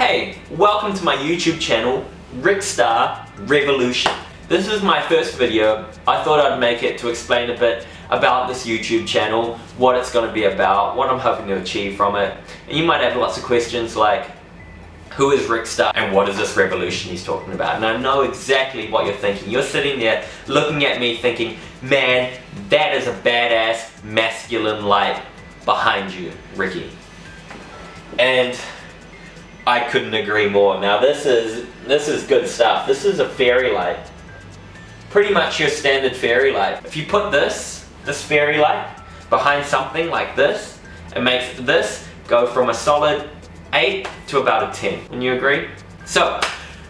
Hey, welcome to my YouTube channel, Rickstar Revolution. This is my first video. I thought I'd make it to explain a bit about this YouTube channel, what it's going to be about, what I'm hoping to achieve from it. And you might have lots of questions like, who is Rickstar and what is this revolution he's talking about? And I know exactly what you're thinking. You're sitting there looking at me thinking, man, that is a badass masculine light behind you, Ricky. And I couldn't agree more. Now this is good stuff. This is a fairy light. Pretty much your standard fairy light. If you put this fairy light behind something like this, it makes this go from a solid 8 to about a 10. Wouldn't you agree? So,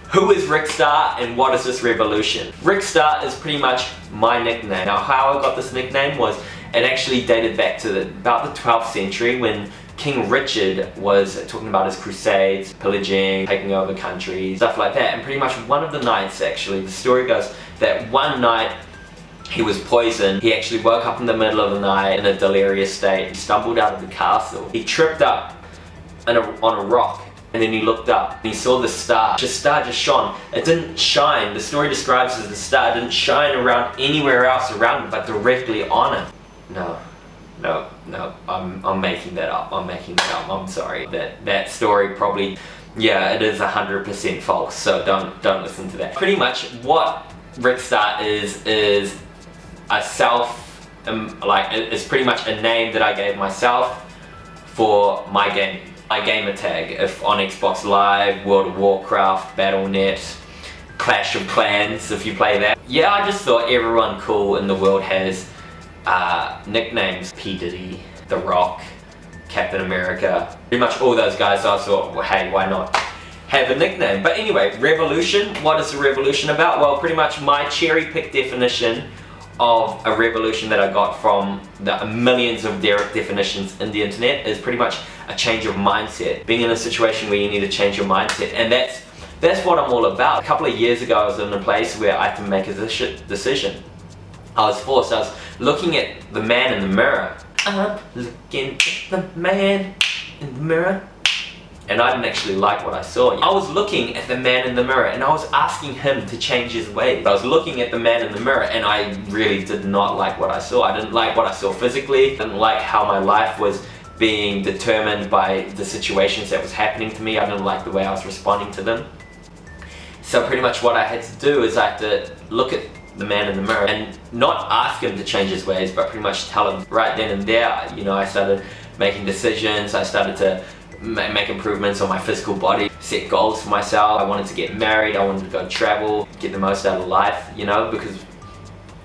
who is Rickstar and what is this revolution? Rickstar is pretty much my nickname. Now how I got this nickname was, it actually dated back to about the 12th century when King Richard was talking about his crusades, pillaging, taking over countries, stuff like that. And pretty much one of the nights, actually, the story goes that one night he was poisoned. He actually woke up in the middle of the night in a delirious state. He stumbled out of the castle. He tripped up on a rock, and then he looked up and he saw the star. The star just shone. It didn't shine. The story describes as the star didn't shine around anywhere else around him, but directly on him. No, I'm making that up. I'm sorry. That story probably, yeah, it is 100% false. So don't listen to that. Pretty much what Rickstar is a it's pretty much a name that I gave myself for my game. My gamer tag, if on Xbox Live, World of Warcraft, Battle.net, Clash of Clans, if you play that. Yeah, I just thought everyone cool in the world has nicknames. P. Diddy, The Rock, Captain America, pretty much all those guys. So I thought, well, hey, why not have a nickname? But anyway, revolution, what is the revolution about? Well, pretty much my cherry-picked definition of a revolution that I got from the millions of definitions in the internet is pretty much a change of mindset. Being in a situation where you need to change your mindset, and that's what I'm all about. A couple of years ago I was in a place where I had to make a decision. I was forced. I was looking at the man in the mirror. I'm looking at the man in the mirror. And I didn't actually like what I saw. I was looking at the man in the mirror and I was asking him to change his ways. I was looking at the man in the mirror and I really did not like what I saw. I didn't like what I saw physically. I didn't like how my life was being determined by the situations that was happening to me. I didn't like the way I was responding to them. So pretty much what I had to do is I had to look at the man in the mirror and not ask him to change his ways, but pretty much tell him right then and there. You know, I started making decisions. I started to make improvements on my physical body, set goals for myself. I wanted to get married, I wanted to go travel, get the most out of life, you know, because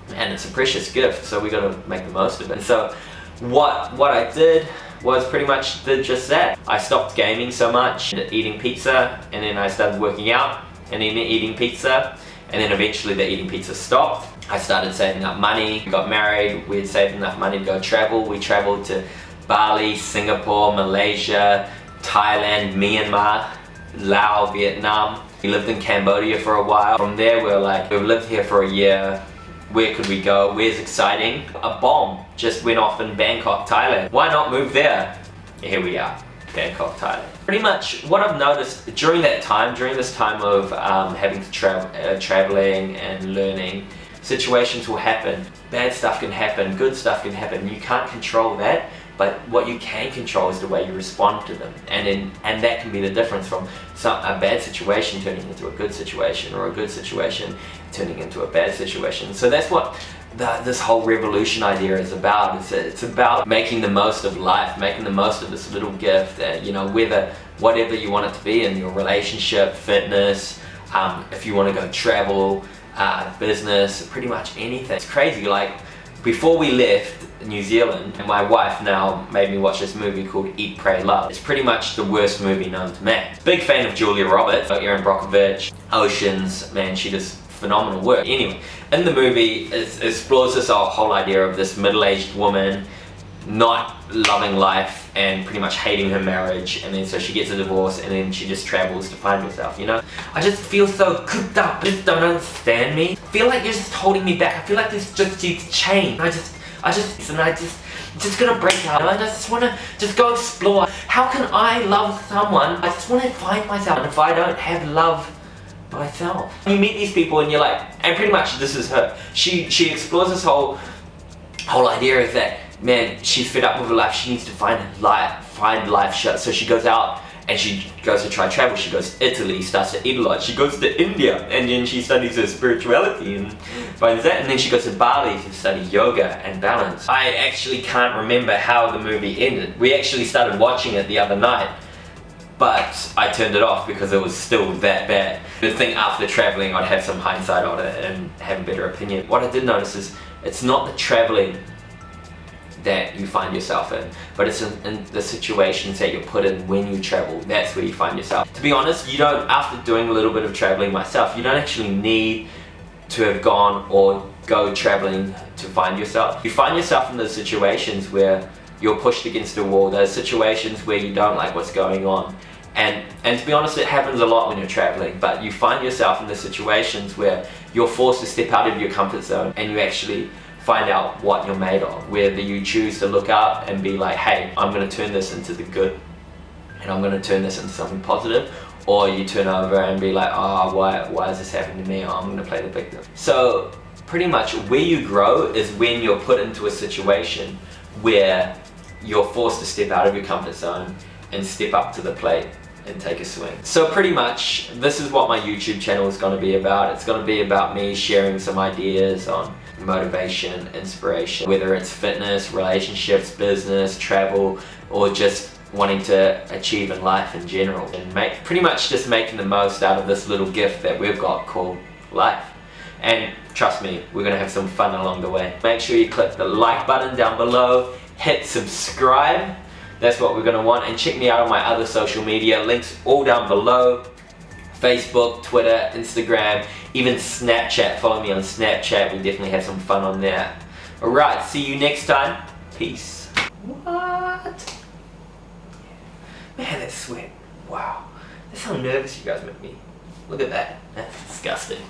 man, it's a precious gift, so we gotta make the most of it. And so what I did was pretty much did just that. I stopped gaming so much, eating pizza, and then I started working out, and then eating pizza, and then eventually the eating pizza stopped. I started saving up money, got married, we had saved enough money to go travel. We traveled to Bali, Singapore, Malaysia, Thailand, Myanmar, Laos, Vietnam. We lived in Cambodia for a while. From there we were like, we've lived here for a year. Where could we go? Where's exciting? A bomb just went off in Bangkok, Thailand. Why not move there? Here we are, Bangkok, Thailand. Pretty much what I've noticed during this time of having to traveling and learning, situations will happen. Bad stuff can happen, good stuff can happen. You can't control that. But what you can control is the way you respond to them, and that can be the difference from a bad situation turning into a good situation, or a good situation turning into a bad situation. So that's what this whole revolution idea is about. It's about making the most of life, making the most of this little gift. You know, whatever you want it to be in your relationship, fitness, if you want to go travel, business, pretty much anything. It's crazy. Like before we left New Zealand, and my wife now made me watch this movie called Eat, Pray, Love. It's pretty much the worst movie known to man. Big fan of Julia Roberts, Erin Brockovich, Oceans, man, she does phenomenal work. Anyway, in the movie, it explores this whole idea of this middle-aged woman not loving life and pretty much hating her marriage, and then so she gets a divorce and then she just travels to find herself, you know? I just feel so cooped up. You just don't understand me. I feel like you're just holding me back. I feel like there's just these chains. I just just gonna break out. I just wanna just go explore. How can I love someone? I just wanna find myself. And if I don't have love myself. You meet these people and you're like, and pretty much this is her. She explores this whole idea of that, man, she's fed up with her life, she needs to find life shut. So she goes out and she goes to try travel. She goes to Italy, starts to eat a lot. She goes to India and then she studies her spirituality and finds that. And then she goes to Bali to study yoga and balance. I actually can't remember how the movie ended. We actually started watching it the other night, but I turned it off because it was still that bad. The thing after traveling, I'd have some hindsight on it and have a better opinion. What I did notice is it's not the traveling that you find yourself in, but it's in the situations that you're put in when you travel. That's where you find yourself. To be honest, you don't, after doing a little bit of traveling myself, you don't actually need to have gone or go traveling to find yourself. You find yourself in those situations where you're pushed against a wall, those situations where you don't like what's going on. And to be honest, it happens a lot when you're traveling, but you find yourself in the situations where you're forced to step out of your comfort zone and you actually find out what you're made of, whether you choose to look up and be like, hey, I'm going to turn this into the good and I'm going to turn this into something positive, or you turn over and be like, oh, why is this happening to me? Oh, I'm going to play the victim. So pretty much where you grow is when you're put into a situation where you're forced to step out of your comfort zone and step up to the plate and take a swing. So pretty much this is what my YouTube channel is going to be about. It's going to be about me sharing some ideas on motivation, inspiration, whether it's fitness, relationships, business, travel, or just wanting to achieve in life in general, and pretty much just making the most out of this little gift that we've got called life. And trust me, we're going to have some fun along the way. Make sure you click the like button down below, hit subscribe. That's what we're going to want, and check me out on my other social media, links all down below. Facebook, Twitter, Instagram, even Snapchat. Follow me on Snapchat, we definitely have some fun on there. Alright, see you next time. Peace. What? Man, that sweat. Wow. That's how nervous you guys make me. Look at that. That's disgusting.